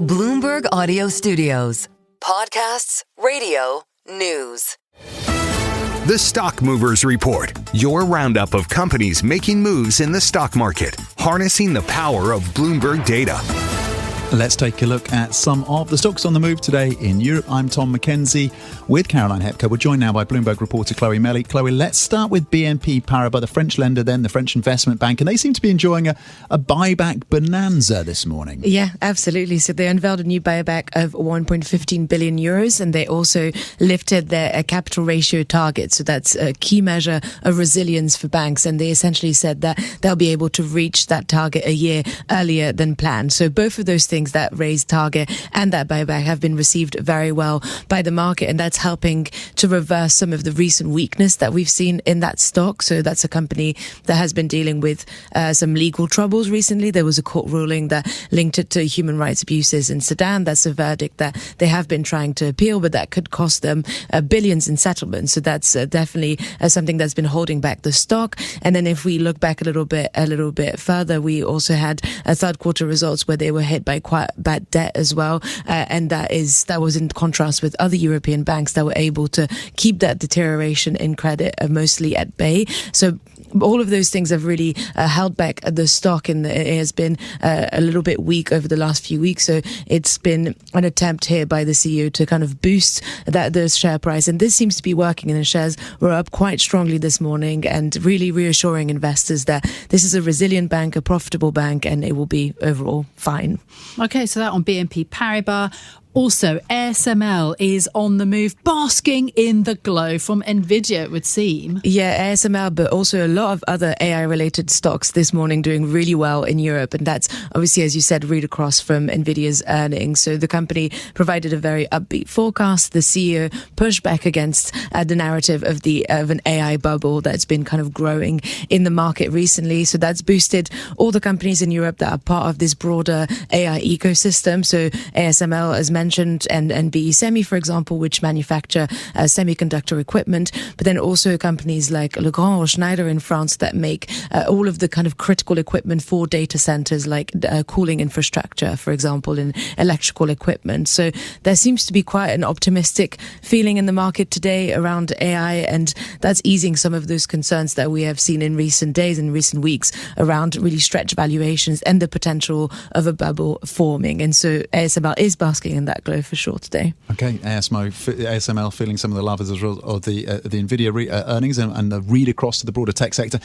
Bloomberg Audio Studios. Podcasts, radio, news. The Stock Movers Report, your roundup of companies making moves in the stock market, harnessing the power of Bloomberg data. Let's take a look at some of the stocks on the move today in Europe. I'm Tom McKenzie with Caroline Hepker. We're joined now by Bloomberg reporter Chloe Melly. Chloe, let's start with BNP Paribas, the French lender, then the French investment bank, and they seem to be enjoying a buyback bonanza this morning. Yeah, absolutely. So they unveiled a new buyback of 1.15 billion euros, and they also lifted their capital ratio target. So that's a key measure of resilience for banks, and they essentially said that they'll be able to reach that target a year earlier than planned. So both of those things, that raised target and that buyback, have been received very well by the market, and that's helping to reverse some of the recent weakness that we've seen in that stock. So that's a company that has been dealing with some legal troubles recently. There was a court ruling that linked it to human rights abuses in Sudan. That's a verdict that they have been trying to appeal, but that could cost them billions in settlements. So that's definitely something that's been holding back the stock. And then if we look back a little bit further, we also had third quarter results where they were hit by quite bad debt as well, and that was in contrast with other European banks that were able to keep that deterioration in credit mostly at bay. So all of those things have really held back the stock, and it has been a little bit weak over the last few weeks. So it's been an attempt here by the CEO to kind of boost the share price, and this seems to be working, and the shares were up quite strongly this morning, and really reassuring investors that this is a resilient bank, a profitable bank, and it will be overall fine. Okay, so that on BNP Paribas. Also, ASML is on the move, basking in the glow from Nvidia, it would seem. Yeah, ASML, but also a lot of other AI-related stocks this morning doing really well in Europe. And that's obviously, as you said, read across from Nvidia's earnings. So the company provided a very upbeat forecast. The CEO pushed back against the narrative of an AI bubble that's been kind of growing in the market recently. So that's boosted all the companies in Europe that are part of this broader AI ecosystem. So ASML, as mentioned, and BE Semi, for example, which manufacture semiconductor equipment, but then also companies like Legrand or Schneider in France that make all of the kind of critical equipment for data centers, like cooling infrastructure, for example, and electrical equipment. So there seems to be quite an optimistic feeling in the market today around AI, and that's easing some of those concerns that we have seen in recent days and recent weeks around really stretched valuations and the potential of a bubble forming. And so ASML is basking in that glow for sure today. Okay, ASML feeling some of the love as a result of the Nvidia earnings and the read across to the broader tech sector.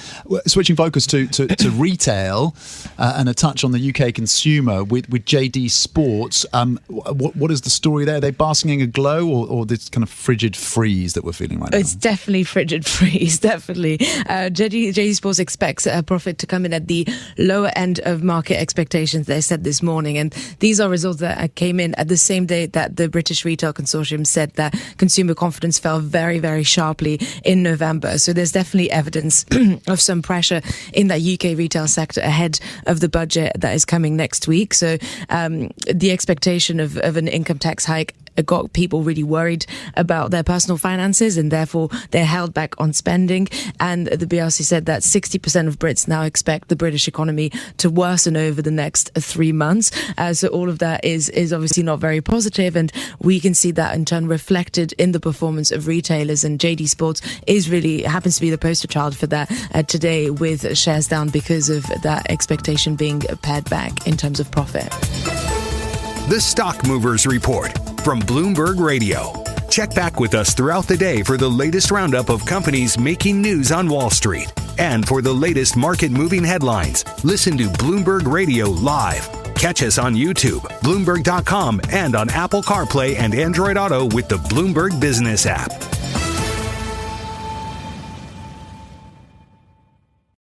Switching focus to retail and a touch on the UK consumer with JD Sports. What is the story there? Are they basking in a glow or this kind of frigid freeze that we're feeling right now? It's definitely frigid freeze, definitely. JD Sports expects a profit to come in at the lower end of market expectations, they said this morning. And these are results that came in at the same day that the British Retail Consortium said that consumer confidence fell very, very sharply in November. So there's definitely evidence of some pressure in that UK retail sector ahead of the budget that is coming next week. So the expectation of an income tax hike got people really worried about their personal finances, and therefore they're held back on spending. And the BRC said that 60% of Brits now expect the British economy to worsen over the next 3 months. So all of that is obviously not very positive, and we can see that in turn reflected in the performance of retailers. And JD Sports happens to be the poster child for that today, with shares down because of that expectation being pared back in terms of profit. The Stock Movers Report from Bloomberg Radio. Check back with us throughout the day for the latest roundup of companies making news on Wall Street. And for the latest market-moving headlines, listen to Bloomberg Radio live. Catch us on YouTube, Bloomberg.com, and on Apple CarPlay and Android Auto with the Bloomberg Business app.